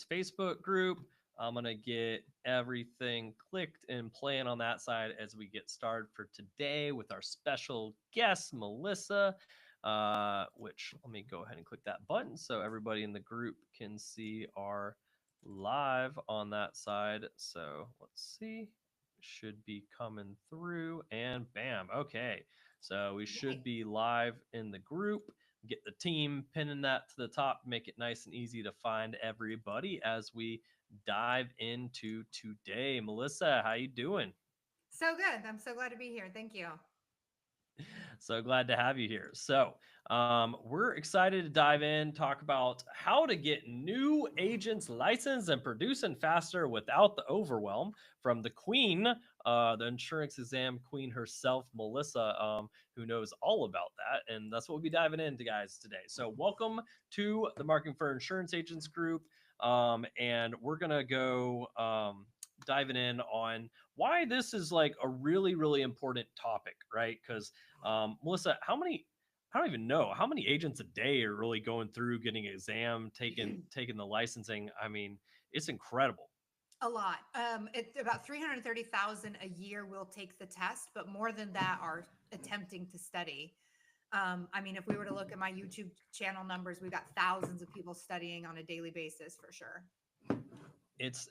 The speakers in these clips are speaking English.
Facebook group. I'm going to get everything clicked and playing on that side as we get started for today with our special guest, Melissa. Which let me go ahead and click that button so everybody in the group can see our live on that side. So let's see. Should be coming through and bam. Okay. So we should Yay. be live in the group. Get the team pinning that to the top, make it nice and easy to find everybody as we dive into today. Melissa, how you doing? So good. I'm so glad to be here. Thank you. So glad to have you here. We're excited to dive in, talk about how to get new agents licensed and producing faster without the overwhelm from the queen, the insurance exam queen herself, Melissa, who knows all about that. And that's what we'll be diving into, guys, today. So, welcome to the Marketing for Insurance Agents group. And we're going to go diving in on why this is like a really, really important topic, right? Because Melissa, I don't even know how many agents a day are really going through getting an exam, taking the licensing. I mean, it's incredible. A lot. It's about 330,000 a year will take the test, but more than that are attempting to study. I mean, if we were to look at my YouTube channel numbers, we've got thousands of people studying on a daily basis for sure. It's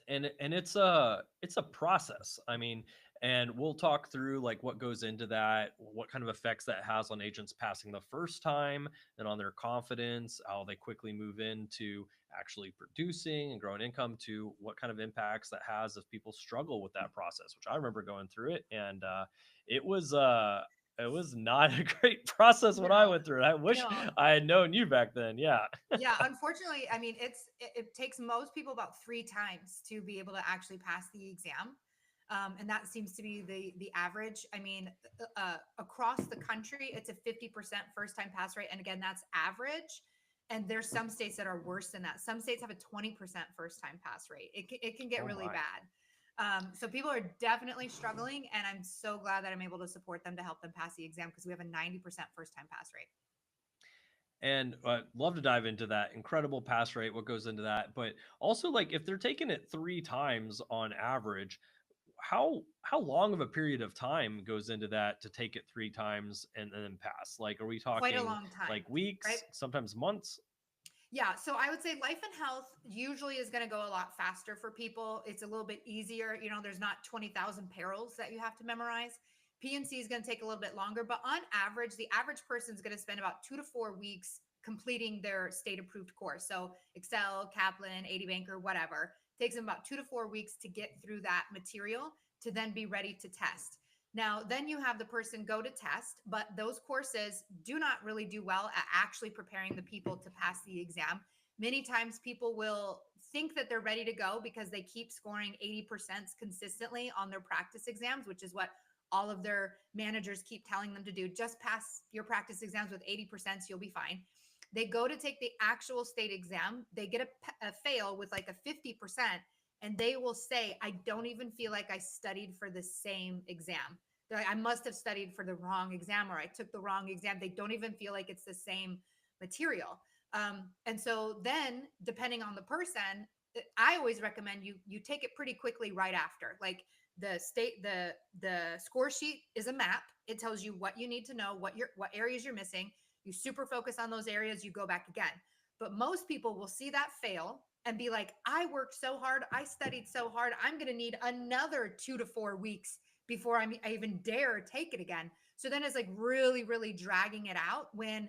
a process. I mean, and we'll talk through like what goes into that, what kind of effects that has on agents passing the first time, and on their confidence, how they quickly move into actually producing and growing income, to what kind of impacts that has if people struggle with that process. Which I remember going through it, and it was uh, it was not a great process when I No, went through it. I wish no. I had known you back then. Yeah. Yeah, unfortunately, I mean, it takes most people about 3 times to be able to actually pass the exam. And that seems to be the average. I mean, across the country, it's a 50% first time pass rate, and again, that's average. And there's some states that are worse than that. Some states have a 20% first time pass rate. It can get Oh really my. bad. So people are definitely struggling, and I'm so glad that I'm able to support them to help them pass the exam because we have a 90% first time pass rate. And love to dive into that incredible pass rate, what goes into that, but also like if they're taking it 3 times on average, how long of a period of time goes into that to take it 3 times and then pass? Like, are we Quite a talking long time, like right? weeks, sometimes months? Yeah, so I would say life and health usually is going to go a lot faster for people. It's a little bit easier. You know, there's not 20,000 perils that you have to memorize. PNC is going to take a little bit longer, but on average, the average person is going to spend about 2 to 4 weeks completing their state approved course. So Excel, Kaplan, 80 Banker, whatever. Takes them about 2 to 4 weeks to get through that material to then be ready to test. Now, then you have the person go to test, but those courses do not really do well at actually preparing the people to pass the exam. Many times people will think that they're ready to go because they keep scoring 80% consistently on their practice exams, which is what all of their managers keep telling them to do. Just pass your practice exams with 80%, you'll be fine. They go to take the actual state exam, they get a fail with like a 50%, and they will say, I don't even feel like I studied for the same exam. They're like, I must have studied for the wrong exam or I took the wrong exam. They don't even feel like it's the same material. And so then, depending on the person, I always recommend you take it pretty quickly right after. Like the score sheet is a map. It tells you what you need to know, what areas you're missing. You super focus on those areas. You go back again. But most people will see that fail and be like, I worked so hard. I studied so hard. I'm going to need another 2 to 4 weeks before I even dare take it again. So then it's like really, really dragging it out when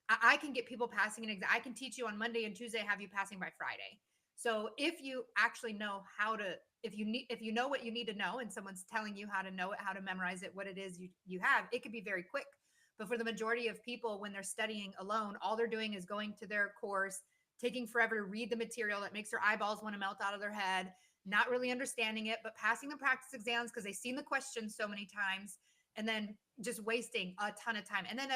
I can get people passing an exam. I can teach you on Monday and Tuesday, have you passing by Friday. So if you actually know how to, if you know what you need to know and someone's telling you how to know it, how to memorize it, what it is you have, it could be very quick. But for the majority of people, when they're studying alone, all they're doing is going to their course, taking forever to read the material that makes their eyeballs want to melt out of their head, not really understanding it, but passing the practice exams because they've seen the questions so many times, and then just wasting a ton of time, and then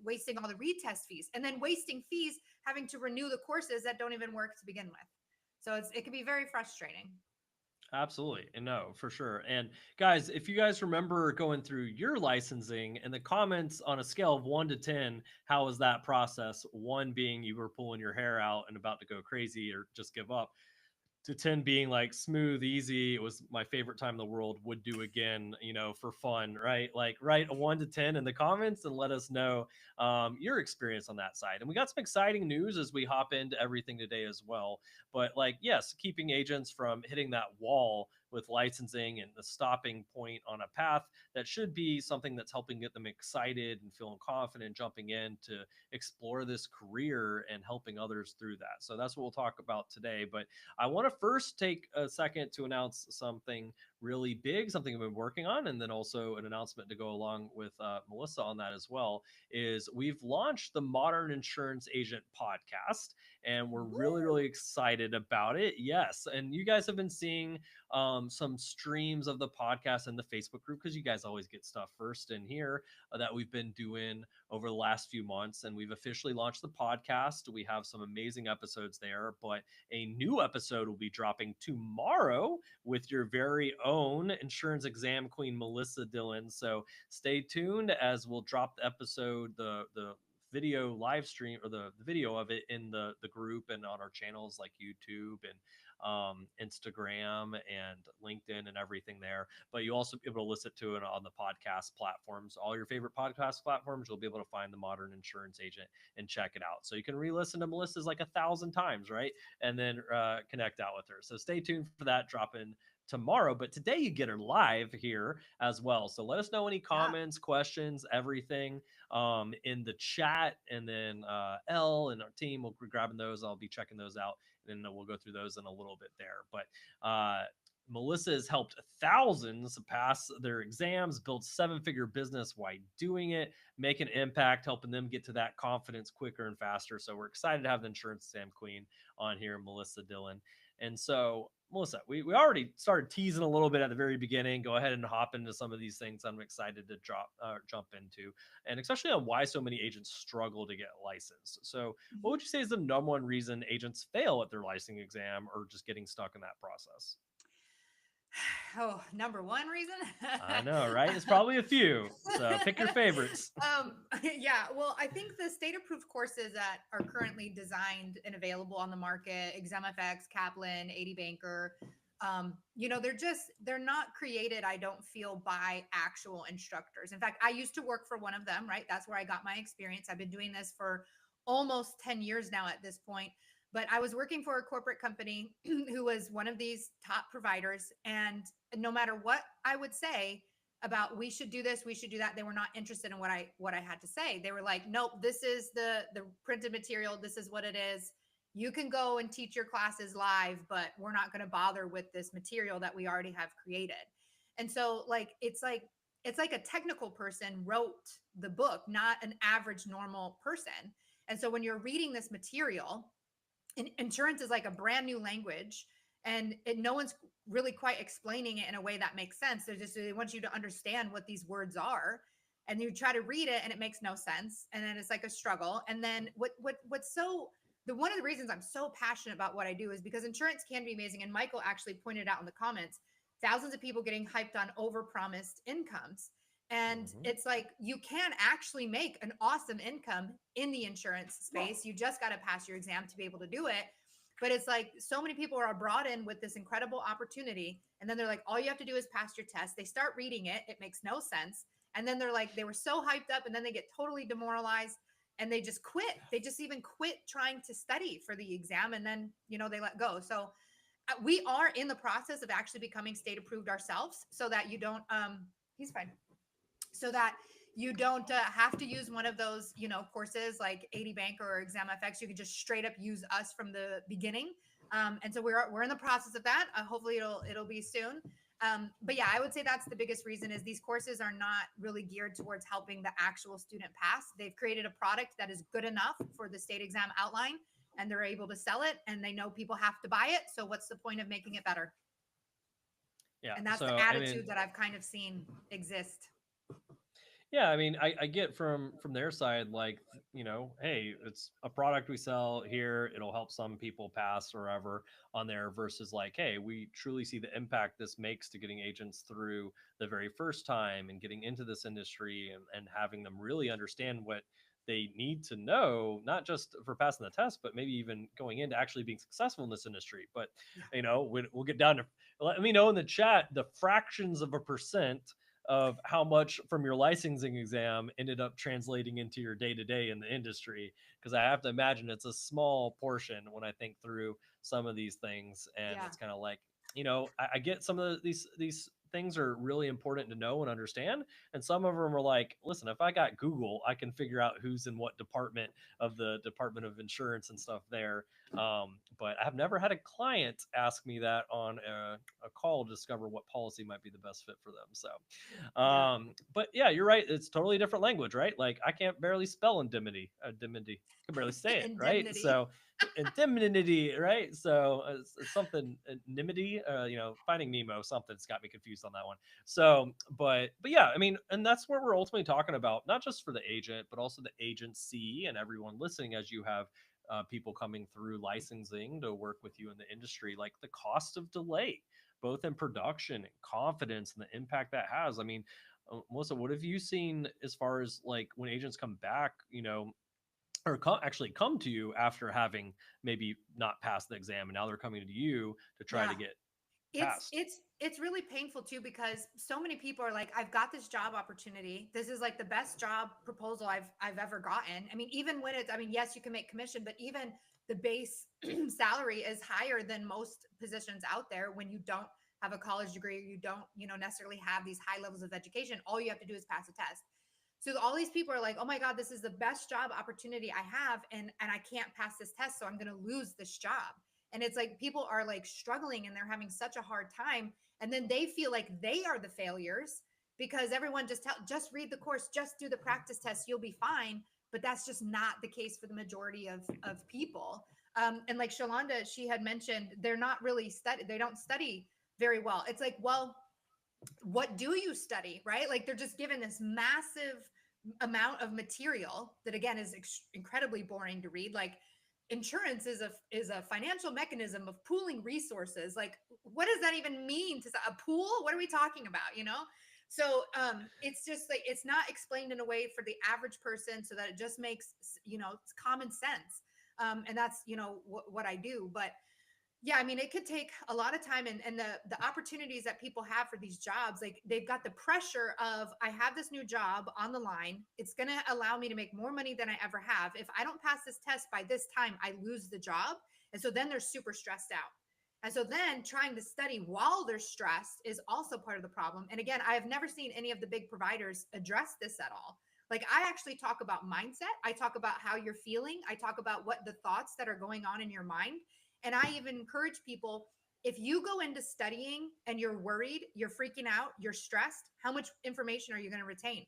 wasting all the retest fees, and then wasting fees having to renew the courses that don't even work to begin with. So it can be very frustrating. Absolutely. And no, for sure. And guys, if you guys remember going through your licensing, in the comments on a scale of 1 to 10, how was that process? 1 being you were pulling your hair out and about to go crazy or just give up. to 10 being like smooth, easy. It was my favorite time in the world, would do again, for fun, right? Like write a 1 to 10 in the comments and let us know your experience on that side. And we got some exciting news as we hop into everything today as well. But like, yes, keeping agents from hitting that wall with licensing and the stopping point on a path that should be something that's helping get them excited and feeling confident jumping in to explore this career and helping others through that. So that's what we'll talk about today. But I want to first take a second to announce something really big, something I've been working on, and then also an announcement to go along with Melissa on that as well. Is we've launched the Modern Insurance Agent podcast, and we're really, Woo! really excited about it. Yes, and you guys have been seeing some streams of the podcast in the Facebook group because you guys always get stuff first in here that we've been doing over the last few months, and we've officially launched the podcast. We have some amazing episodes there, but a new episode will be dropping tomorrow with your very own insurance exam queen, Melissa Dillon. So stay tuned as we'll drop the episode, the video live stream or the video of it in the group and on our channels like YouTube and Instagram and LinkedIn and everything there. But you also be able to listen to it on the podcast platforms, all your favorite podcast platforms. You'll be able to find the Modern Insurance Agent and check it out. So you can re-listen to Melissa's like 1,000 times, right? And then connect out with her. So stay tuned for that dropping tomorrow, but today you get her live here as well. So let us know any Yeah. comments, questions, everything in the chat, and then Elle and our team will be grabbing those. I'll be checking those out, and then we'll go through those in a little bit there. But Melissa has helped thousands pass their exams, build seven-figure business while doing it, make an impact, helping them get to that confidence quicker and faster. So we're excited to have the insurance exam queen on here, Melissa Dillon. And so, Melissa, we already started teasing a little bit at the very beginning. Go ahead and hop into some of these things I'm excited to jump into, and especially on why so many agents struggle to get licensed. So, what would you say is the number one reason agents fail at their licensing exam or just getting stuck in that process? Oh, number one reason. I know, right? It's probably a few. So pick your favorites. Yeah, well, I think the state approved courses that are currently designed and available on the market, ExamFX, Kaplan, 80 Banker, they're not created, I don't feel, by actual instructors. In fact, I used to work for one of them, right? That's where I got my experience. I've been doing this for almost 10 years now at this point. But I was working for a corporate company who was one of these top providers. And no matter what I would say about we should do this, we should do that, they were not interested in what I had to say. They were like, nope, this is the printed material. This is what it is. You can go and teach your classes live, but we're not going to bother with this material that we already have created. And so it's like a technical person wrote the book, not an average normal person. And so when you're reading this material, insurance is like a brand new language, and no one's really quite explaining it in a way that makes sense. They want you to understand what these words are, and you try to read it and it makes no sense, and then it's like a struggle. And then what's so the one of the reasons I'm so passionate about what I do is because insurance can be amazing. And Michael actually pointed out in the comments, thousands of people getting hyped on overpromised incomes. And Mhm. it's like you can actually make an awesome income in the insurance space. You just got to pass your exam to be able to do it. But it's like so many people are brought in with this incredible opportunity. And then they're like, all you have to do is pass your test. They start reading it. It makes no sense. And then they're like, they were so hyped up, and then they get totally demoralized and they just quit. They just even quit trying to study for the exam. And then, they let go. So we are in the process of actually becoming state approved ourselves so that you don't, he's fine, so that you don't have to use one of those, courses like 80 Banker or ExamFX. You can just straight up use us from the beginning. And so we're in the process of that. Hopefully it'll be soon. But yeah, I would say that's the biggest reason is these courses are not really geared towards helping the actual student pass. They've created a product that is good enough for the state exam outline, and they're able to sell it, and they know people have to buy it. So what's the point of making it better? Yeah. And that's the So I mean, attitude that I've kind of seen exist. yeah, I mean, I get from their side, like, hey, it's a product we sell here. It'll help some people pass or ever on there versus like, hey, we truly see the impact this makes to getting agents through the very first time and getting into this industry and having them really understand what they need to know, not just for passing the test, but maybe even going into actually being successful in this industry. But Yeah. we'll get down to, let me know in the chat the fractions of a percent of how much from your licensing exam ended up translating into your day to day in the industry. Because I have to imagine it's a small portion when I think through some of these things, and Yeah. it's kind of like, I get some of these things are really important to know and understand, and some of them are like, listen, if I got Google, I can figure out who's in what department of the Department of Insurance and stuff there. But I've never had a client ask me that on a call to discover what policy might be the best fit for them. So, Yeah. but yeah, you're right. It's totally different language, right? Like I can't barely spell indemnity. Indemnity. I can barely say it, right? Indemnity. So indemnity, right? So it's something indemnity. Finding Nemo. Something's got me confused on that one. So, but yeah, I mean, and that's what we're ultimately talking about, not just for the agent, but also the agency and everyone listening, as you have people coming through licensing to work with you in the industry, like the cost of delay, both in production and confidence and the impact that has. I mean, Melissa, what have you seen as far as like when agents come back, or actually come to you after having maybe not passed the exam, and now they're coming to you to try Yeah. to get It's passed? it's it's really painful too because so many people are like, I've got this job opportunity. This is like the best job proposal I've ever gotten. I mean, even when it's, I mean, yes, you can make commission, but even the base salary is higher than most positions out there when you don't have a college degree or you don't, necessarily have these high levels of education. All you have to do is pass a test. So all these people are like, oh my God, this is the best job opportunity I have, and I can't pass this test, so I'm gonna lose this job. And it's like people are like struggling and they're having such a hard time. And then they feel like they are the failures because everyone just read the course, just do the practice test, you'll be fine. But that's just not the case for the majority of people. And like Shalonda, she had mentioned, they're not really they don't study very well. It's like, well, what do you study, right? Like they're just given this massive amount of material that again is incredibly boring to read. Like insurance is a financial mechanism of pooling resources. Like what does that even mean? To a pool? What are we talking about, so it's just like it's not explained in a way for the average person so that it just makes it's common sense. And that's what I do. But yeah, I mean, it could take a lot of time, and the opportunities that people have for these jobs, like they've got the pressure of, I have this new job on the line. It's going to allow me to make more money than I ever have. If I don't pass this test by this time, I lose the job. And so then they're super stressed out. And so then trying to study while they're stressed is also part of the problem. And again, I have never seen any of the big providers address this at all. Like I actually talk about mindset. I talk about how you're feeling. I talk about what the thoughts that are going on in your mind. And I even encourage people, if you go into studying and you're worried, you're freaking out, you're stressed, how much information are you going to retain?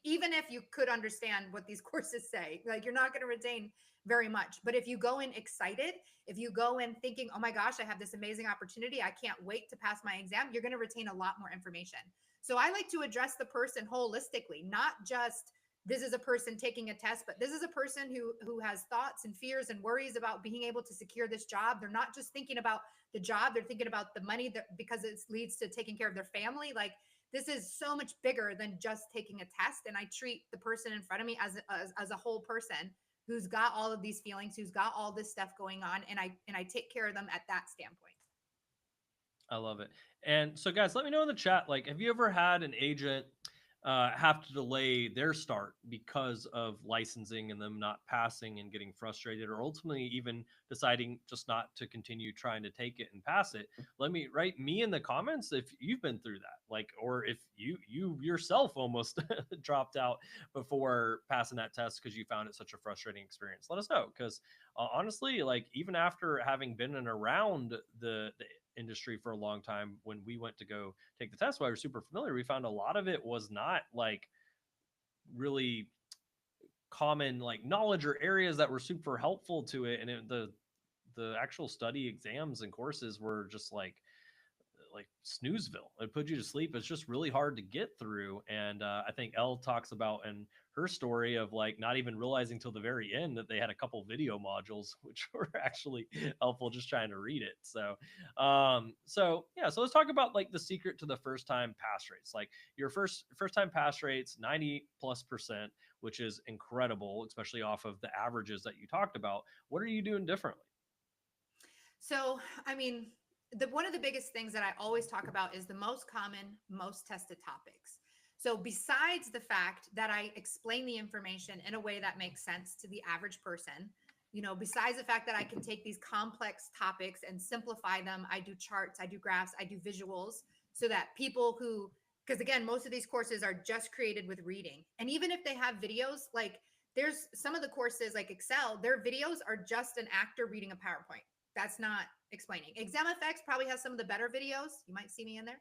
Even if you could understand what these courses say, like you're not going to retain very much. But if you go in excited, if you go in thinking, oh my gosh, I have this amazing opportunity, I can't wait to pass my exam, you're going to retain a lot more information. So I like to address the person holistically, not just this is a person taking a test, but this is a person who has thoughts and fears and worries about being able to secure this job. They're not just thinking about the job, they're thinking about the money that because it leads to taking care of their family. Like this is so much bigger than just taking a test. And I treat the person in front of me as a whole person who's got all of these feelings, who's got all this stuff going on, and I take care of them at that standpoint. I love it. And so, guys, let me know in the chat. Like, have you ever had an agent have to delay their start because of licensing and them not passing and getting frustrated, or ultimately even deciding just not to continue trying to take it and pass it? Let me write me in the comments if you've been through that, like, or if you yourself almost dropped out before passing that test because you found it such a frustrating experience. Let us know, because honestly, like even after having been in around the industry for a long time, when we went to go take the test while we were super familiar, we found a lot of it was not like really common like knowledge or areas that were super helpful to it. And the actual study exams and courses were just like like snoozeville. It put you to sleep. It's just really hard to get through. And I think Elle talks about in her story of like not even realizing till the very end that they had a couple video modules which were actually helpful just trying to read it. So yeah, so let's talk about like the secret to the first time pass rates. Like your first time pass rates 90+%, which is incredible, especially off of the averages that you talked about. What are you doing differently? So, I mean, one of the biggest things that I always talk about is the most common, most tested topics. So, besides the fact that I explain the information in a way that makes sense to the average person, besides the fact that I can take these complex topics and simplify them, I do charts, I do graphs, I do visuals so that people who, because again, most of these courses are just created with reading. And even if they have videos, like there's some of the courses like Excel, their videos are just an actor reading a PowerPoint. That's not explaining. ExamFX probably has some of the better videos. You might see me in there.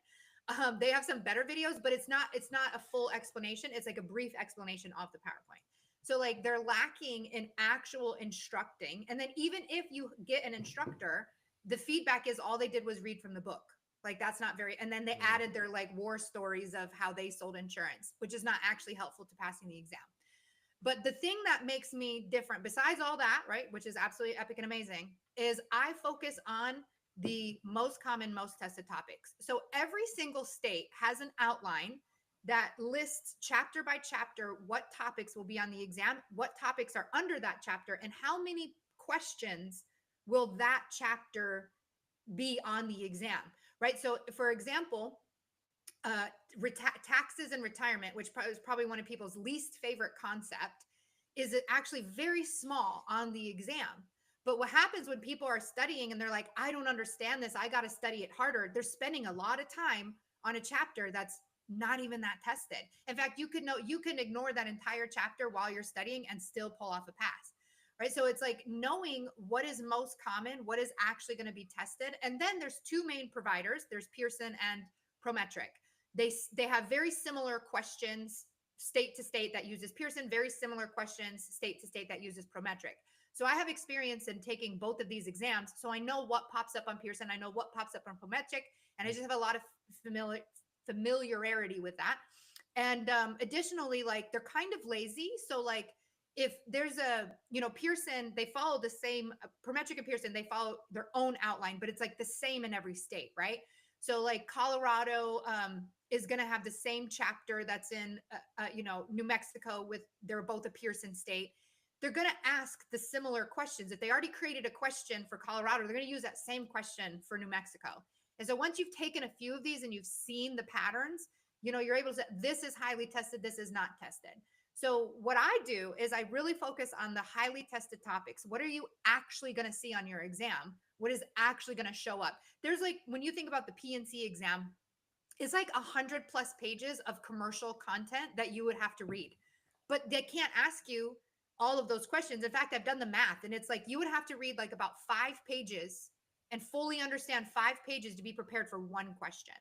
They have some better videos, but it's not a full explanation. It's like a brief explanation of the PowerPoint. So like they're lacking in actual instructing. And then even if you get an instructor, the feedback is all they did was read from the book. Like that's not very, and then they added their like war stories of how they sold insurance, which is not actually helpful to passing the exam. But the thing that makes me different, besides all that, right, which is absolutely epic and amazing, is I focus on the most common, most tested topics. So every single state has an outline that lists chapter by chapter what topics will be on the exam, what topics are under that chapter, and how many questions will that chapter be on the exam, right? So, for example, uh, taxes and retirement, which is probably one of people's least favorite concept, is it actually very small on the exam. But what happens when people are studying and they're like, I don't understand this, I got to study it harder. They're spending a lot of time on a chapter that's not even that tested. In fact, you can ignore that entire chapter while you're studying and still pull off a pass. Right. So it's like knowing what is most common, what is actually going to be tested. And then there's two main providers. There's Pearson and Prometric. They have very similar questions state to state that uses Pearson, very similar questions state to state that uses Prometric. So I have experience in taking both of these exams. So I know what pops up on Pearson, I know what pops up on Prometric, and I just have a lot of familiarity with that. And additionally, like they're kind of lazy. So like if there's Pearson, they follow the same Prometric and Pearson, they follow their own outline, but it's like the same in every state, right? So like Colorado is going to have the same chapter that's in, New Mexico with, they're both a Pearson state. They're going to ask the similar questions. If they already created a question for Colorado, they're going to use that same question for New Mexico. And so once you've taken a few of these and you've seen the patterns, you're able to say, this is highly tested, this is not tested. So what I do is I really focus on the highly tested topics. What are you actually going to see on your exam? What is actually going to show up? There's like, when you think about the PNC exam, it's like 100+ pages of commercial content that you would have to read, but they can't ask you all of those questions. In fact, I've done the math and it's like you would have to read like about 5 pages and fully understand 5 pages to be prepared for one question.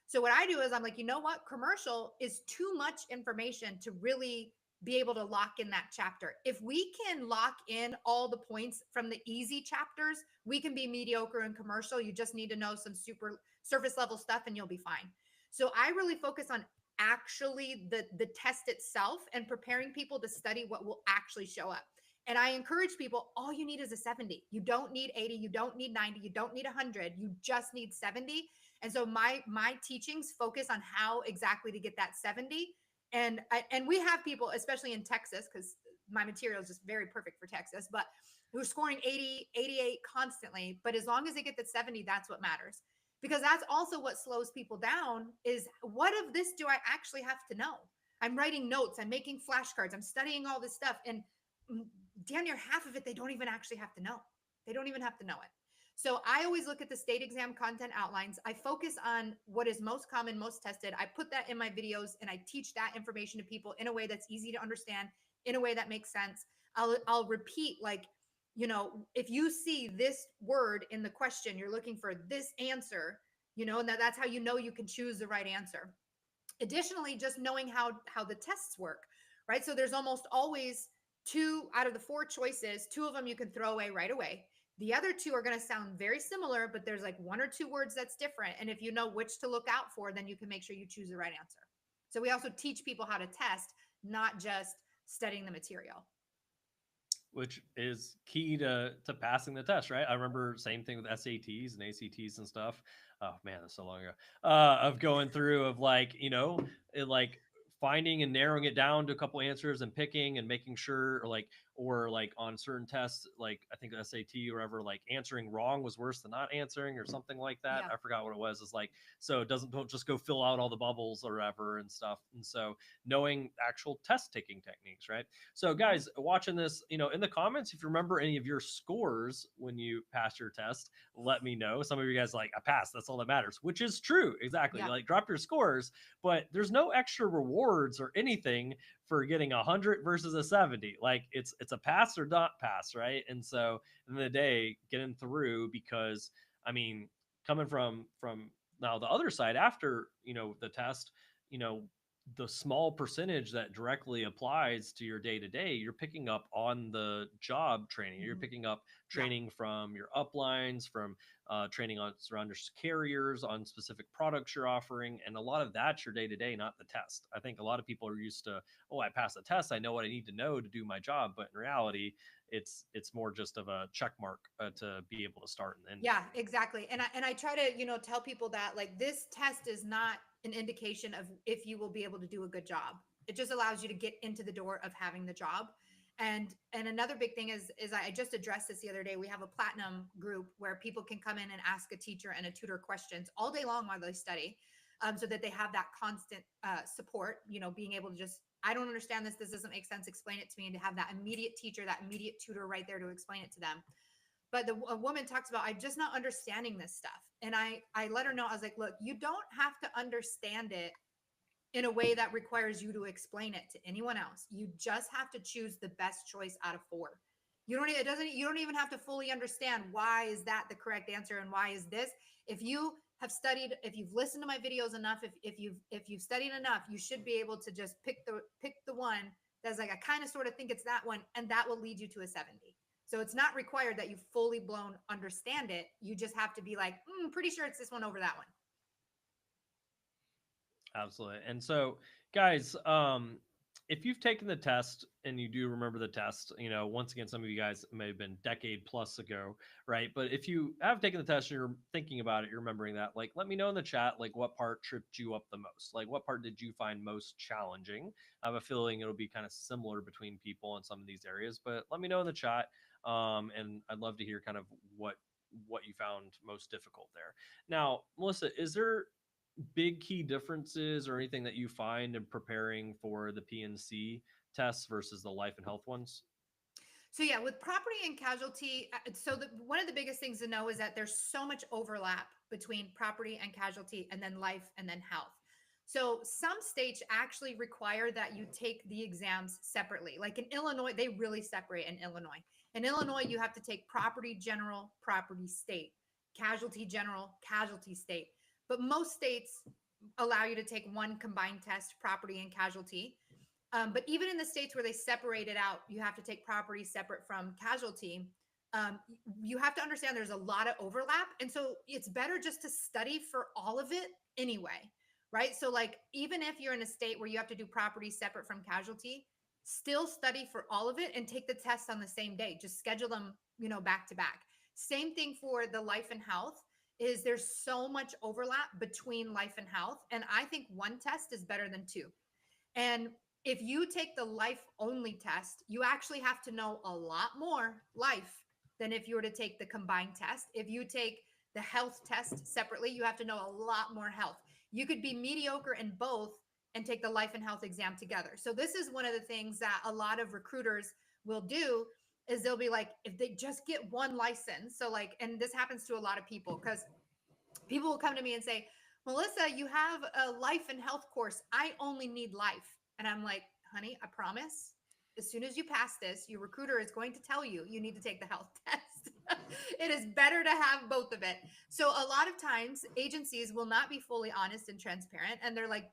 So what I do is I'm like, you know what? Commercial is too much information to really be able to lock in that chapter. If we can lock in all the points from the easy chapters, we can be mediocre in commercial. You just need to know some super surface level stuff and you'll be fine. So I really focus on actually the test itself and preparing people to study what will actually show up. And I encourage people, all you need is a 70. You don't need 80, you don't need 90, you don't need 100, you just need 70. And so my teachings focus on how exactly to get that 70. And we have people, especially in Texas, because my material is just very perfect for Texas, but who are scoring 80, 88 constantly. But as long as they get the 70, that's what matters. Because that's also what slows people down is what of this do I actually have to know? I'm writing notes, I'm making flashcards, I'm studying all this stuff. And damn near half of it, they don't even actually have to know. They don't even have to know it. So I always look at the state exam content outlines. I focus on what is most common, most tested. I put that in my videos and I teach that information to people in a way that's easy to understand, in a way that makes sense. I'll repeat, like, if you see this word in the question, you're looking for this answer, and that's how you can choose the right answer. Additionally, just knowing how the tests work, right? So there's almost always 2 out of the 4 choices, 2 of them you can throw away right away. The other two are going to sound very similar, but there's like one or two words that's different. And if you know which to look out for, then you can make sure you choose the right answer. So we also teach people how to test, not just studying the material. Which is key to passing the test, right? I remember same thing with SATs and ACTs and stuff. Oh man, that's so long ago. Of going through of like, like finding and narrowing it down to a couple answers and picking and making sure, or like on certain tests, like I think SAT or whatever, like answering wrong was worse than not answering or something like that. Yeah. I forgot what it was. It's like, so it don't just go fill out all the bubbles or whatever and stuff. And so knowing actual test taking techniques, right? So, guys, watching this, in the comments, if you remember any of your scores when you passed your test, let me know. Some of you guys like, I passed. That's all that matters, which is true. Exactly. Yeah. Like, drop your scores, but there's no extra rewards or anything for getting 100 versus a 70. Like, it's a pass or not pass, right? And so, in the day, getting through, because I mean, coming from now the other side after the test, you know the small percentage that directly applies to your day to day, you're picking up on the job training. You're Mhm. picking up Yeah. training from your uplines, from training on surround carriers, on specific products you're offering. And a lot of that's your day to day, not the test. I think a lot of people are used to, oh, I passed the test. I know what I need to know to do my job. But in reality, it's more just of a check mark to be able to start and end. Yeah, exactly. And I try to, tell people that like this test is not an indication of if you will be able to do a good job. It just allows you to get into the door of having the job. And another big thing is I just addressed this the other day. We have a platinum group where people can come in and ask a teacher and a tutor questions all day long while they study, so that they have that constant support. Being able to just, I don't understand this. This doesn't make sense. Explain it to me, and to have that immediate teacher, that immediate tutor right there to explain it to them. But a woman talks about, I'm just not understanding this stuff. And I let her know, I was like, look, you don't have to understand it in a way that requires you to explain it to anyone else. You just have to choose the best choice out of four. You don't even have to fully understand why is that the correct answer and why is this. If you have studied, if you've listened to my videos enough, if you've studied enough, you should be able to just pick the one that's like, I kind of sort of think it's that one, and that will lead you to a 70. So it's not required that you fully blown understand it. You just have to be like, pretty sure it's this one over that one. Absolutely. And so, guys, if you've taken the test and you do remember the test, once again, some of you guys may have been decade plus ago, right? But if you have taken the test and you're thinking about it, you're remembering that, like, let me know in the chat, like, what part tripped you up the most? Like, what part did you find most challenging? I have a feeling it'll be kind of similar between people in some of these areas, but let me know in the chat. And I'd love to hear kind of what you found most difficult there. Now, Melissa, is there big key differences or anything that you find in preparing for the PNC tests versus the life and health ones? So yeah, with property and casualty, one of the biggest things to know is that there's so much overlap between property and casualty, and then life, and then health. So some states actually require that you take the exams separately. Like in Illinois, they really separate in Illinois. In Illinois, you have to take property general, property state, casualty general, casualty state. But most states allow you to take one combined test, property and casualty. But even in the states where they separate it out, you have to take property separate from casualty. You have to understand there's a lot of overlap. And so it's better just to study for all of it anyway, right? So, like, even if you're in a state where you have to do property separate from casualty, still study for all of it and take the tests on the same day. Just schedule them, back to back. Same thing for the life and health. Is there's so much overlap between life and health. And I think one test is better than two. And if you take the life only test, you actually have to know a lot more life than if you were to take the combined test. If you take the health test separately, you have to know a lot more health. You could be mediocre in both and take the life and health exam together. So this is one of the things that a lot of recruiters will do, is they'll be like, if they just get one license. So like, and this happens to a lot of people, because people will come to me and say, Melissa, you have a life and health course. I only need life. And I'm like, honey, I promise, as soon as you pass this, your recruiter is going to tell you you need to take the health test. It is better to have both of it. So a lot of times agencies will not be fully honest and transparent. And they're like,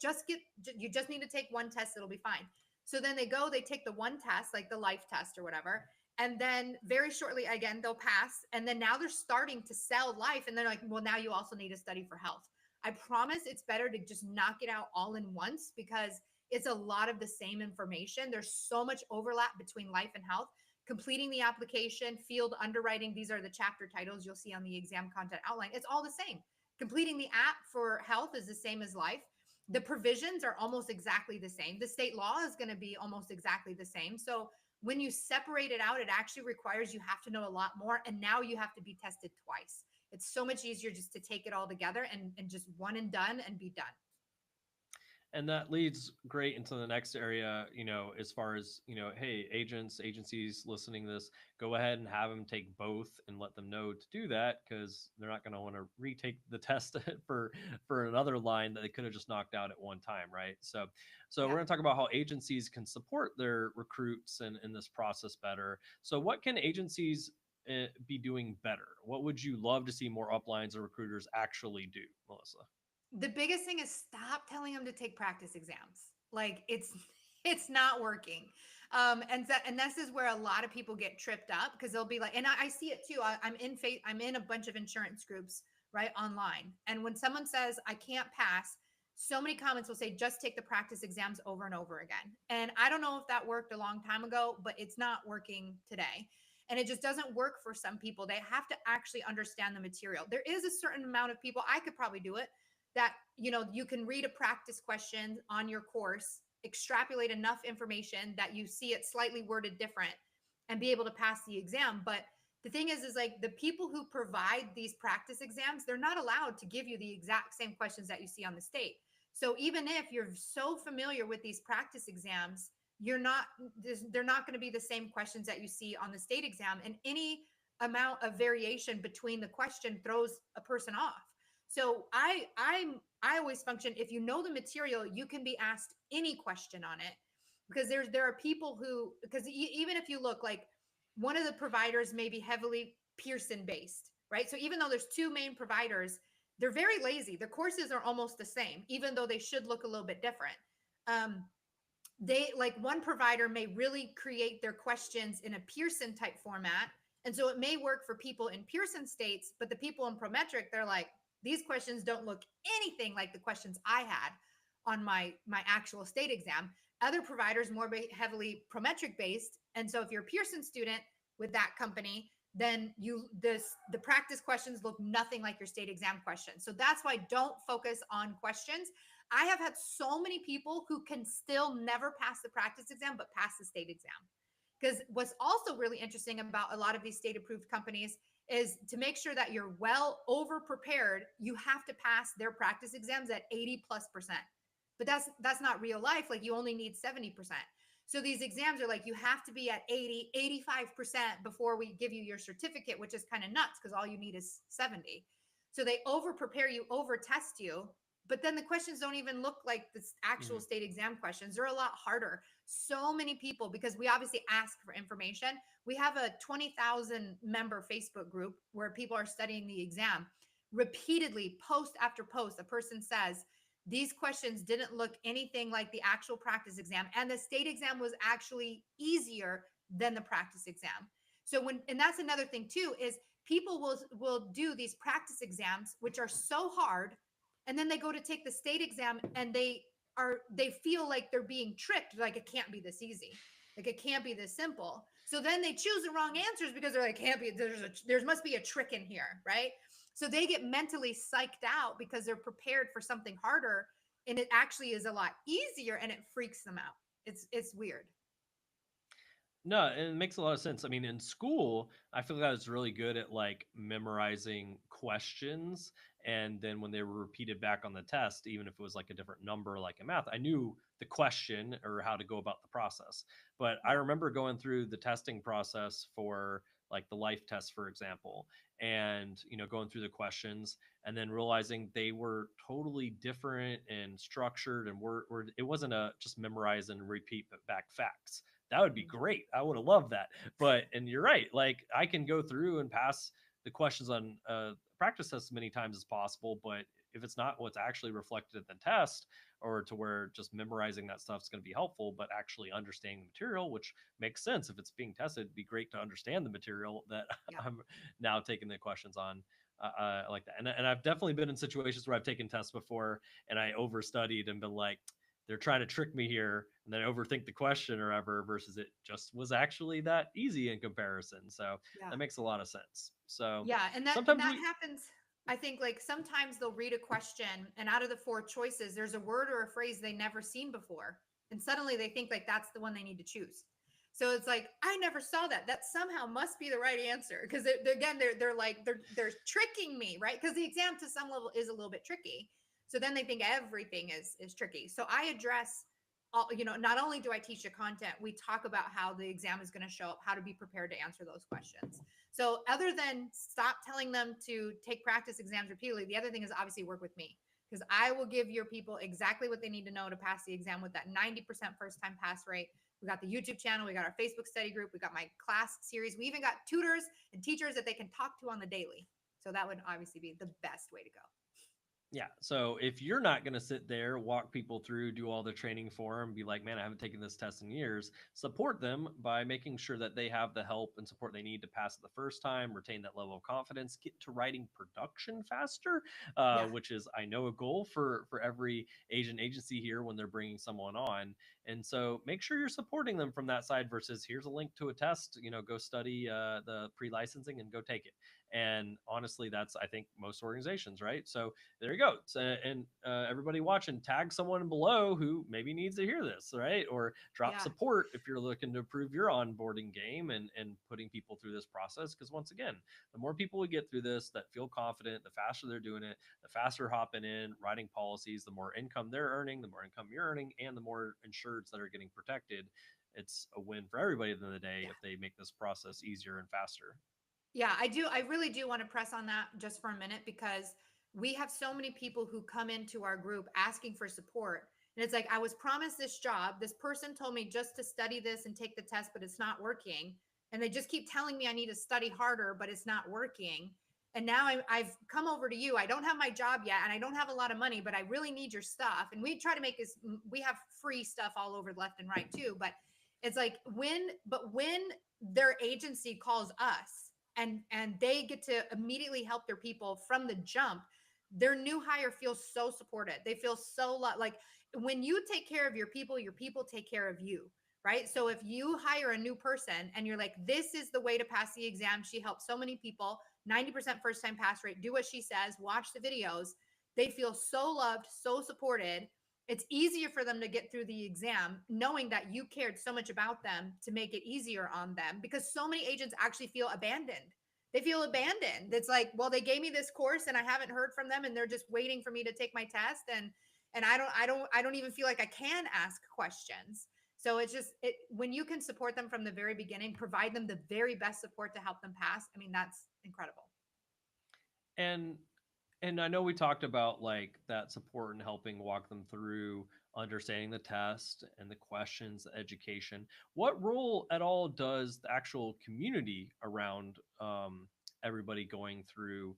you just need to take one test. It'll be fine. So then they take the one test, like the life test or whatever. And then very shortly, again, they'll pass. And then now they're starting to sell life. And they're like, well, now you also need to study for health. I promise it's better to just knock it out all in once because it's a lot of the same information. There's so much overlap between life and health. Completing the application, field underwriting, these are the chapter titles you'll see on the exam content outline. It's all the same. Completing the app for health is the same as life. The provisions are almost exactly the same. The state law is going to be almost exactly the same. So when you separate it out, it actually requires you have to know a lot more. And now you have to be tested twice. It's so much easier just to take it all together and just one and done and be done. And that leads great into the next area, as far as, hey, agencies listening to this, go ahead and have them take both and let them know to do that, because they're not going to want to retake the test for another line that they could have just knocked out at one time, right? So we're Yeah. going to talk about how agencies can support their recruits and in this process better. So what can agencies be doing better? What would you love to see more uplines or recruiters actually do, Melissa? The biggest thing is stop telling them to take practice exams. Like it's not working. And this is where a lot of people get tripped up because they'll be like, and I see it too. I'm in a bunch of insurance groups right online, and when someone says I can't pass, so many comments will say just take the practice exams over and over again. And I don't know if that worked a long time ago, but it's not working today. And it just doesn't work for some people. They have to actually understand the material. There is a certain amount of people, I could probably do it, that you can read a practice question on your course, extrapolate enough information that you see it slightly worded different and be able to pass the exam. But the thing is like the people who provide these practice exams, they're not allowed to give you the exact same questions that you see on the state. So even if you're so familiar with these practice exams, you're not they're not going to be the same questions that you see on the state exam, and any amount of variation between the question throws a person off. So I always function, if you know the material, you can be asked any question on it, because there are people who, because even if you look like one of the providers may be heavily Pearson based, right? So even though there's two main providers, they're very lazy. Their courses are almost the same, even though they should look a little bit different. They, like, one provider may really create their questions in a Pearson type format, and so it may work for people in Pearson states, but the people in Prometric, they're like, these questions don't look anything like the questions I had on my actual state exam. Other providers more heavily Prometric based, and so if you're a Pearson student with that company, then the practice questions look nothing like your state exam questions. So that's why don't focus on questions. I have had so many people who can still never pass the practice exam, but pass the state exam. Because what's also really interesting about a lot of these state approved companies is to make sure that you're well over prepared, you have to pass their practice exams at 80+%. But that's not real life. Like, you only need 70%. So these exams are like, you have to be at 80, 85% before we give you your certificate, which is kind of nuts because all you need is 70. So they over prepare you, over test you, but then the questions don't even look like the actual Mhm. state exam questions. They're a lot harder. So many people, because we obviously ask for information. We have a 20,000 member Facebook group where people are studying the exam. Repeatedly, post after post, a person says, these questions didn't look anything like the actual practice exam, and the state exam was actually easier than the practice exam. So and that's another thing too, is people will do these practice exams which are so hard, and then they go to take the state exam and they feel like they're being tricked, like it can't be this easy, like it can't be this simple. So then they choose the wrong answers because they're like, can't be, there must be a trick in here, right? So they get mentally psyched out because they're prepared for something harder, and it actually is a lot easier, and it freaks them out. It's weird. No, it makes a lot of sense. I mean, in school, I feel like I was really good at like memorizing questions. And then when they were repeated back on the test, even if it was like a different number, like in math, I knew the question or how to go about the process. But I Yeah. remember going through the testing process for like the life test, for example, and, going through the questions and then realizing they were totally different and structured, and it wasn't a just memorize and repeat back facts. That would be great. I would have loved that. And you're right. Like, I can go through and pass the questions on practice test as many times as possible, but if it's not what's actually reflected in the test, or to where just memorizing that stuff is going to be helpful, but actually understanding the material, which makes sense if it's being tested, it'd be great to understand the material that Yeah. I'm now taking the questions on. Like that. And I've definitely been in situations where I've taken tests before and I overstudied and been like, they're trying to trick me here, and then overthink the question or ever, versus it just was actually that easy in comparison. So Yeah. that makes a lot of sense. So Yeah, and sometimes that we, happens. I think like sometimes they'll read a question and out of the four choices, there's a word or a phrase they never seen before. And suddenly they think like that's the one they need to choose. So it's like, I never saw that. That somehow must be the right answer. Because again, they're like, they're tricking me, right? Because the exam to some level is a little bit tricky. So then they think everything is tricky. So I address all, not only do I teach the content, we talk about how the exam is going to show up, how to be prepared to answer those questions. So other than stop telling them to take practice exams repeatedly, the other thing is obviously work with me, because I will give your people exactly what they need to know to pass the exam with that 90% first time pass rate. We got the YouTube channel, we got our Facebook study group, we got my class series. We even got tutors and teachers that they can talk to on the daily. So that would obviously be the best way to go. yeah. So if you're not going to sit there, walk people through, do all the training for them, be like, man, I haven't taken this test in years, support them by making sure that they have the help and support they need to pass it the first time, retain that level of confidence, get to writing production faster, Yeah. which is, I know, a goal for every Asian agency here when they're bringing someone on. And so make sure you're supporting them from that side versus here's a link to a test, go study the pre-licensing and go take it. And honestly, that's, I think, most organizations, right? So there you go. So, and everybody watching, tag someone below who maybe needs to hear this, right? Or drop Yeah. support if you're looking to improve your onboarding game and putting people through this process. Because once again, the more people we get through this that feel confident, the faster they're doing it, the faster hopping in, writing policies, the more income they're earning, the more income you're earning, and the more insureds that are getting protected. It's a win for everybody at the end of the day Yeah. if they make this process easier and faster. Yeah, I do. I really do want to press on that just for a minute, because we have so many people who come into our group asking for support. And it's like, I was promised this job. This person told me just to study this and take the test, but it's not working. And they just keep telling me I need to study harder, but it's not working. And now I've come over to you. I don't have my job yet and I don't have a lot of money, but I really need your stuff. And we try to make this, we have free stuff all over left and right too. But it's like when their agency calls us, and they get to immediately help their people from the jump, their new hire feels so supported. They feel so like when you take care of your people take care of you, right? So if you hire a new person and you're like, this is the way to pass the exam, she helped so many people, 90% first time pass rate, do what she says, watch the videos, they feel so loved, so supported. It's easier for them to get through the exam knowing that you cared so much about them to make it easier on them, because so many agents actually feel abandoned. They feel abandoned. It's like, well, they gave me this course and I haven't heard from them and they're just waiting for me to take my test, and I don't even feel like I can ask questions. So it's just when you can support them from the very beginning, provide them the very best support to help them pass. I mean, that's incredible. And I know we talked about like that support and helping walk them through understanding the test and the questions, the education. What role at all does the actual community around everybody going through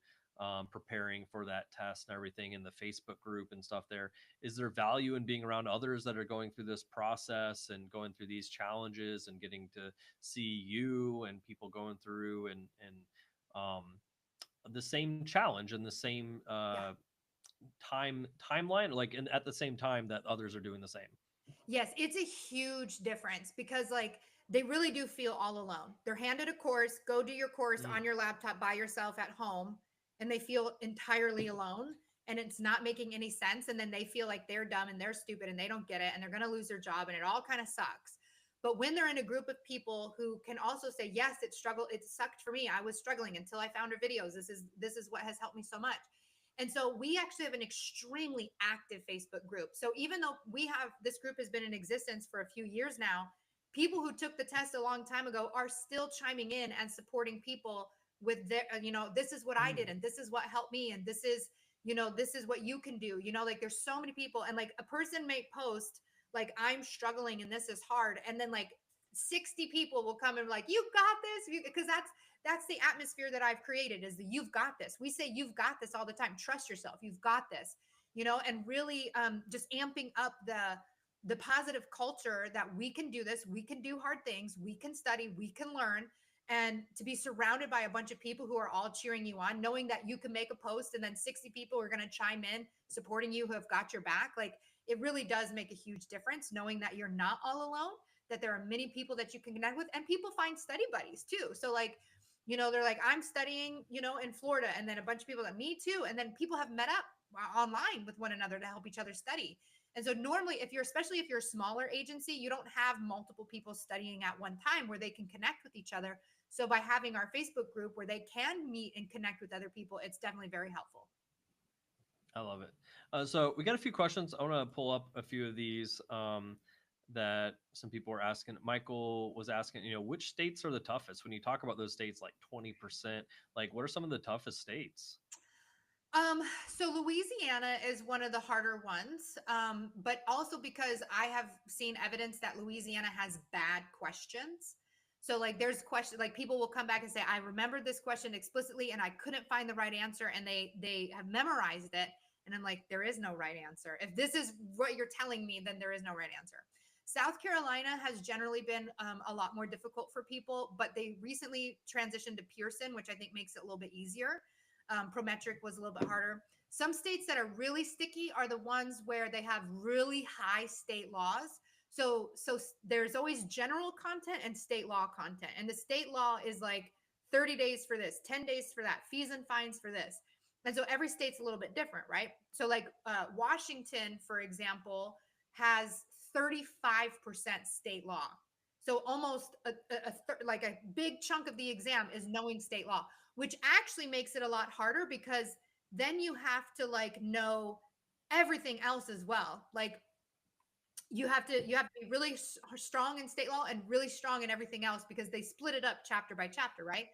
preparing for that test and everything in the Facebook group and stuff there? Is there value in being around others that are going through this process and going through these challenges and getting to see you and people going through and um, the same challenge and the same Yeah. timeline, like at the same time that others are doing the same? Yes, it's a huge difference, because like they really do feel all alone. They're handed a course, go do your course Mm. on your laptop by yourself at home, and they feel entirely alone and it's not making any sense. And then they feel like they're dumb and they're stupid and they don't get it and they're going to lose their job and it all kind of sucks. But when they're in a group of people who can also say, yes, it sucked for me. I was struggling until I found her videos. This is what has helped me so much. And so we actually have an extremely active Facebook group. So even though this group has been in existence for a few years now, people who took the test a long time ago are still chiming in and supporting people with their, this is what I did and this is what helped me and this is what you can do. Like there's so many people, and like a person may post like, I'm struggling and this is hard, and then like 60 people will come and be like, you got this, because That's the atmosphere that I've created, is that you've got this. We say you've got this all the time. Trust yourself. You've got this, and really just amping up the positive culture that we can do this. We can do hard things. We can study. We can learn. And to be surrounded by a bunch of people who are all cheering you on, knowing that you can make a post and then 60 people are going to chime in supporting you, who have got your back. Like, it really does make a huge difference knowing that you're not all alone, that there are many people that you can connect with, and people find study buddies too. So like, they're like, I'm studying, in Florida, and then a bunch of people that me too. And then people have met up online with one another to help each other study. And so normally, especially if you're a smaller agency, you don't have multiple people studying at one time where they can connect with each other. So by having our Facebook group where they can meet and connect with other people, it's definitely very helpful. I love it. So we got a few questions. I want to pull up a few of these that some people were asking. Michael was asking, which states are the toughest? When you talk about those states, like 20%, like what are some of the toughest states? So Louisiana is one of the harder ones, but also because I have seen evidence that Louisiana has bad questions. So like, there's questions, like people will come back and say, I remember this question explicitly and I couldn't find the right answer, and they have memorized it. And I'm like, there is no right answer. If this is what you're telling me, then there is no right answer. South Carolina has generally been a lot more difficult for people, but they recently transitioned to Pearson, which I think makes it a little bit easier. Prometric was a little bit harder. Some states that are really sticky are the ones where they have really high state laws. So there's always general content and state law content. And the state law is like 30 days for this, 10 days for that, fees and fines for this. And so every state's a little bit different, right? So like Washington, for example, has 35% state law. So almost like a big chunk of the exam is knowing state law, which actually makes it a lot harder because then you have to like know everything else as well. Like you have to be really strong in state law and really strong in everything else because they split it up chapter by chapter, right?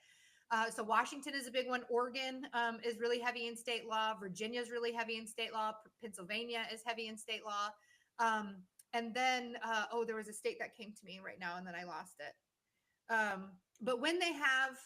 So Washington is a big one. Oregon is really heavy in state law. Virginia is really heavy in state law. Pennsylvania is heavy in state law. And then, there was a state that came to me right now, and then I lost it. But when they have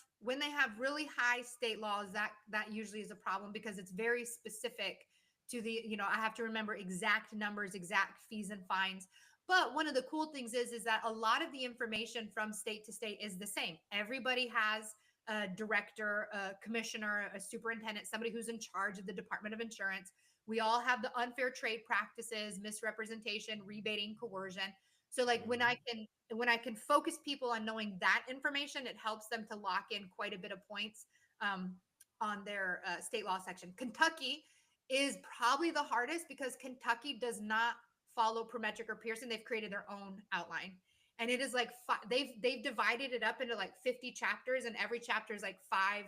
really high state laws, that usually is a problem because it's very specific to the, I have to remember exact numbers, exact fees and fines. But one of the cool things is that a lot of the information from state to state is the same. Everybody has a director, a commissioner, a superintendent, somebody who's in charge of the Department of Insurance. We all have the unfair trade practices, misrepresentation, rebating, coercion. So like when I can focus people on knowing that information, it helps them to lock in quite a bit of points on their state law section. Kentucky is probably the hardest because Kentucky does not follow Prometric or Pearson. They've created their own outline. And it is like they've divided it up into like 50 chapters, and every chapter is like 5%,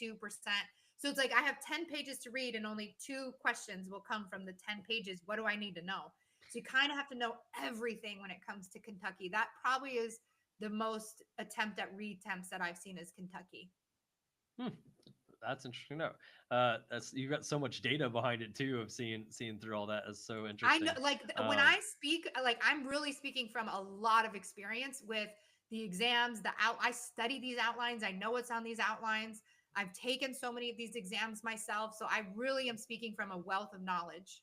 2%. So it's like I have 10 pages to read and only 2 questions will come from the 10 pages. What do I need to know? So you kind of have to know everything when it comes to Kentucky. That probably is the most attempt at reattempts that I've seen is Kentucky. That's interesting to know. You've got so much data behind it too of seeing through all that is so interesting. I know, like when I speak, like I'm really speaking from a lot of experience with the exams. I study these outlines. I know what's on these outlines. I've taken so many of these exams myself, so I really am speaking from a wealth of knowledge.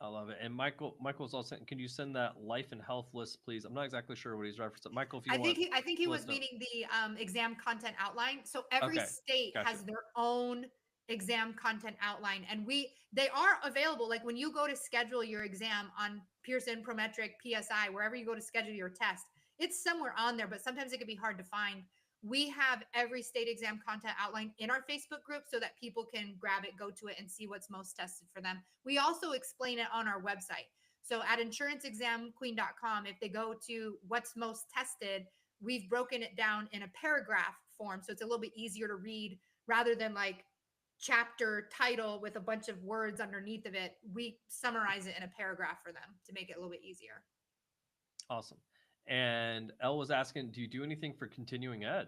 I love it. And Michael's also, can you send that life and health list, please? I'm not exactly sure what he's referencing. Michael, if you want. I think he was meaning the exam content outline. So every state has their own exam content outline, and they are available. Like when you go to schedule your exam on Pearson, Prometric, PSI, wherever you go to schedule your test, it's somewhere on there, but sometimes it can be hard to find. We have every state exam content outline in our Facebook group so that people can grab it, go to it, and see what's most tested for them. We also explain it on our website. So at insuranceexamqueen.com, if they go to what's most tested, we've broken it down in a paragraph form. So it's a little bit easier to read rather than like chapter title with a bunch of words underneath of it. We summarize it in a paragraph for them to make it a little bit easier. Awesome. And Elle was asking, do you do anything for continuing ed?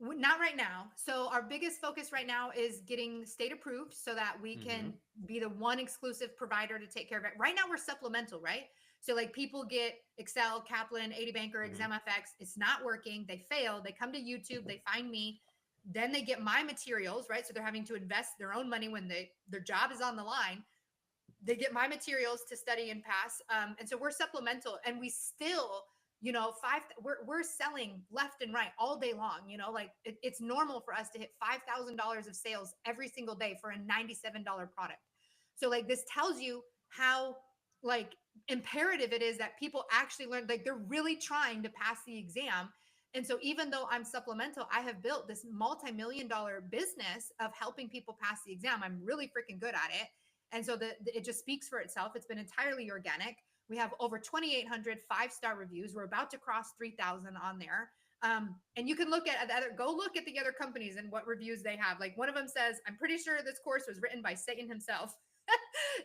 Not right now. So our biggest focus right now is getting state approved so that we Hmm. can be the one exclusive provider to take care of it. Right now we're supplemental, right? So like people get Excel, Kaplan, 80 Banker, Hmm. ExamFX. It's not working. They fail. They come to YouTube. They find me. Then they get my materials, right? So they're having to invest their own money when their job is on the line. They get my materials to study and pass. And so we're supplemental, and we still, we're selling left and right all day long. Like it's normal for us to hit $5,000 of sales every single day for a $97 product. So like this tells you how like imperative it is that people actually learn. Like they're really trying to pass the exam. And so even though I'm supplemental, I have built this multi-million dollar business of helping people pass the exam. I'm really freaking good at it. And so it just speaks for itself. It's been entirely organic. We have over 2,800 5-star reviews. We're about to cross 3,000 on there. And you can look at go look at the other companies and what reviews they have. Like one of them says, "I'm pretty sure this course was written by Satan himself."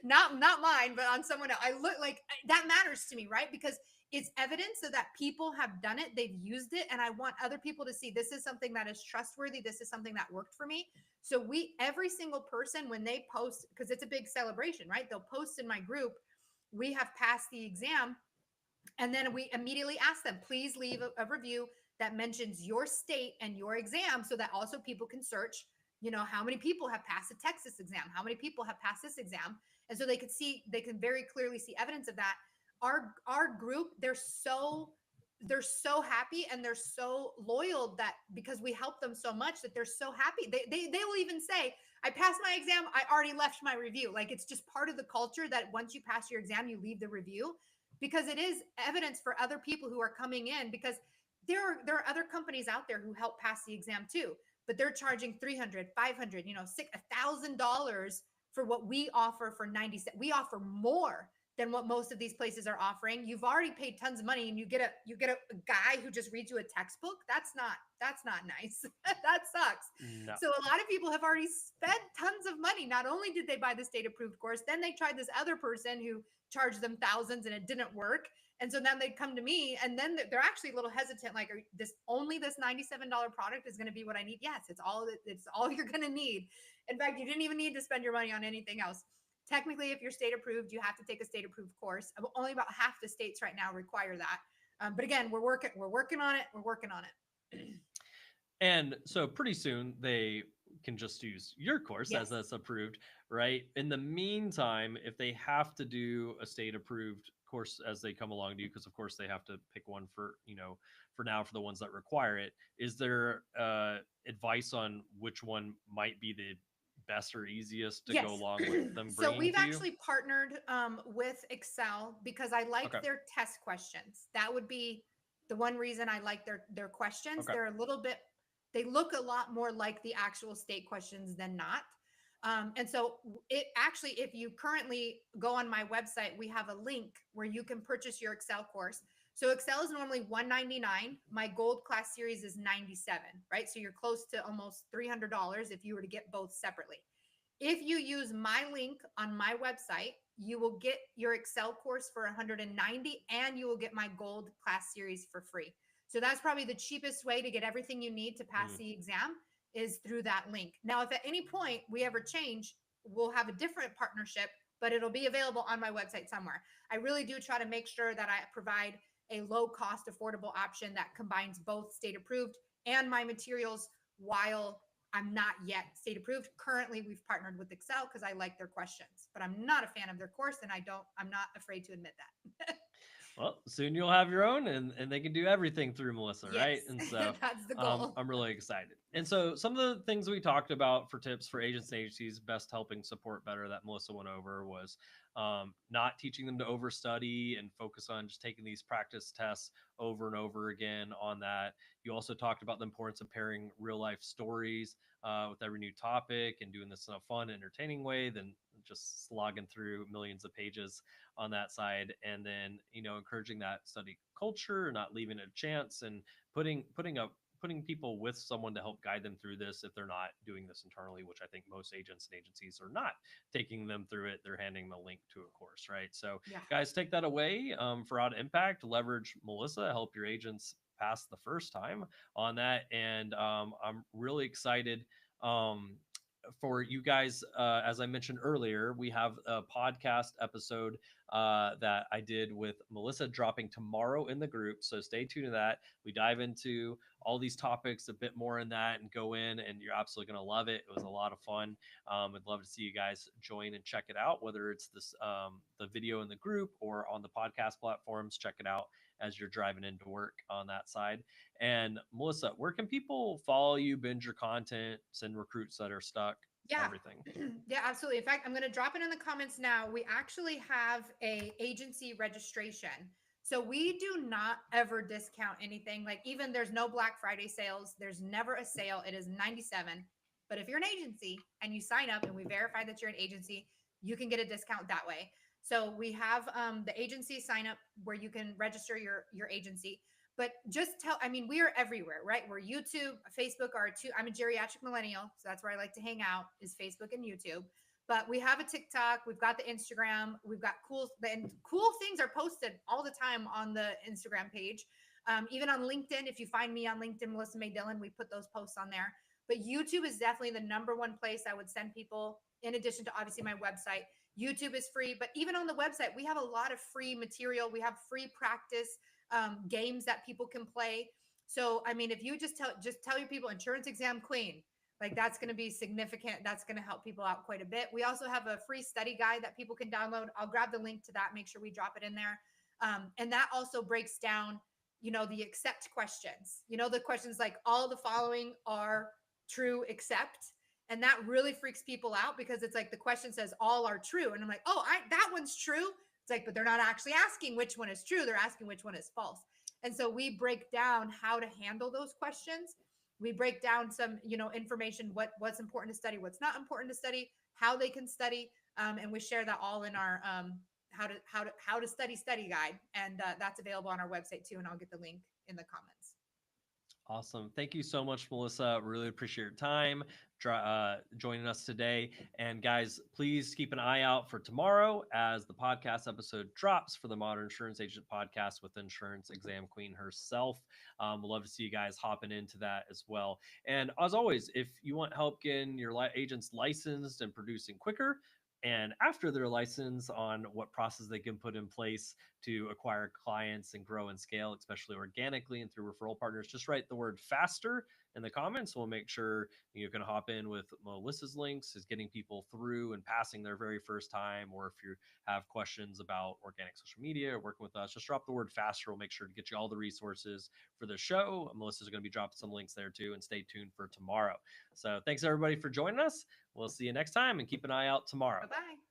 Not mine, but on someone else. I look like that matters to me, right? Because it's evidence so that people have done it, they've used it, and I want other people to see this is something that is trustworthy. This is something that worked for me. So every single person, when they post, because it's a big celebration, right? They'll post in my group, we have passed the exam. And then we immediately ask them, please leave a review that mentions your state and your exam so that also people can search, how many people have passed the Texas exam, how many people have passed this exam. And so they can very clearly see evidence of that. Our group, they're so happy and they're so loyal that because we help them so much that they're so happy. They will even say, I passed my exam. I already left my review. Like it's just part of the culture that once you pass your exam, you leave the review because it is evidence for other people who are coming in because there are other companies out there who help pass the exam too, but they're charging 300, 500, $1,000 for what we offer for 90 cents. We offer more than what most of these places are offering. You've already paid tons of money and you get a guy who just reads you a textbook. That's not nice. That sucks. No. So a lot of people have already spent tons of money. Not only did they buy the state approved course, then they tried this other person who charged them thousands and it didn't work. And so then they'd come to me and then they're actually a little hesitant, like, this $97 product is going to be what I need. Yes, it's all you're going to need. In fact, you didn't even need to spend your money on anything else. Technically, if you're state approved, you have to take a state approved course. Only about half the states right now require that. But again, we're working on it. We're working on it. And so pretty soon they can just use your course as Yes. that's approved, right? In the meantime, if they have to do a state approved course as they come along to you, because of course they have to pick one for, for now for the ones that require it, is there advice on which one might be the best or easiest to go Yes. along with them So bringing we've to you? actually partnered with Excel because I like Okay. their test questions. That would be the one reason I like their questions. Okay. They look a lot more like the actual state questions than not. And so it actually, if you currently go on my website, we have a link where you can purchase your Excel course. So Excel is normally $199. My gold class series is 97, right? So you're close to almost $300 if you were to get both separately. If you use my link on my website, you will get your Excel course for 190 and you will get my gold class series for free. So that's probably the cheapest way to get everything you need to pass Mm. the exam is through that link. Now, if at any point we ever change, we'll have a different partnership, but it'll be available on my website somewhere. I really do try to make sure that I provide a low cost, affordable option that combines both state approved and my materials while I'm not yet state approved. Currently, we've partnered with Excel because I like their questions, but I'm not a fan of their course and I'm not afraid to admit that. Well, soon you'll have your own, and they can do everything through Melissa, Yes, right? And so that's the goal. I'm really excited. And so some of the things we talked about for tips for agents and agencies best helping support better that Melissa went over was not teaching them to overstudy and focus on just taking these practice tests over and over again on that. You also talked about the importance of pairing real life stories with every new topic and doing this in a fun, entertaining way than just slogging through millions of pages on that side. And then encouraging that study culture, not leaving it a chance, and putting people with someone to help guide them through this if they're not doing this internally, which I think most agents and agencies are not taking them through it. They're handing them a link to a course, right? So Yeah. guys, take that away for Out of Impact. Leverage Melissa, help your agents passed the first time on that. And I'm really excited for you guys. As I mentioned earlier, we have a podcast episode that I did with Melissa dropping tomorrow in the group. So stay tuned to that. We dive into all these topics a bit more in that and go in, and you're absolutely going to love it. It was a lot of fun. I'd love to see you guys join and check it out, whether it's this the video in the group or on the podcast platforms. Check it out as you're driving into work on that side. And Melissa, where can people follow you, binge your content, send recruits that are stuck, Yeah. everything? Yeah, absolutely. In fact, I'm going to drop it in the comments now. We actually have a agency registration. So we do not ever discount anything. Like even there's no Black Friday sales. There's never a sale. It is 97. But if you're an agency and you sign up and we verify that you're an agency, you can get a discount that way. So we have the agency sign up where you can register your agency. But just tell, I mean, we are everywhere, right? We're YouTube, Facebook are two. I'm a geriatric millennial, so that's where I like to hang out is Facebook and YouTube. But we have a TikTok, we've got the Instagram, we've got and cool things are posted all the time on the Instagram page. Even on LinkedIn, if you find me on LinkedIn, Melissa May Dillon, we put those posts on there. But YouTube is definitely the number one place I would send people, in addition to obviously my website. YouTube is free, but even on the website, we have a lot of free material. We have free practice games that people can play. So, I mean, if you just tell your people insurance exam queen, like that's going to be significant. That's going to help people out quite a bit. We also have a free study guide that people can download. I'll grab the link to that, make sure we drop it in there. And that also breaks down, the accept questions, the questions like all the following are true, except. And that really freaks people out because it's like the question says all are true. And I'm like, oh, that one's true. It's like, but they're not actually asking which one is true. They're asking which one is false. And so we break down how to handle those questions. We break down some, information, what's important to study, what's not important to study, how they can study. And we share that all in our how to study guide. And that's available on our website too. And I'll get the link in the comments. Awesome. Thank you so much, Melissa. Really appreciate your time joining us today. And guys, please keep an eye out for tomorrow as the podcast episode drops for the Modern Insurance Agent podcast with Insurance Exam Queen herself. We'd love to see you guys hopping into that as well. And as always, if you want help getting your agents licensed and producing quicker, and after their license on what process they can put in place to acquire clients and grow and scale, especially organically and through referral partners, just write the word faster in the comments. We'll make sure you can hop in with Melissa's links, is getting people through and passing their very first time. Or if you have questions about organic social media or working with us, just drop the word faster. We'll make sure to get you all the resources for the show. Melissa's going to be dropping some links there too, and stay tuned for tomorrow. So thanks everybody for joining us. We'll see you next time and keep an eye out tomorrow. Bye-bye.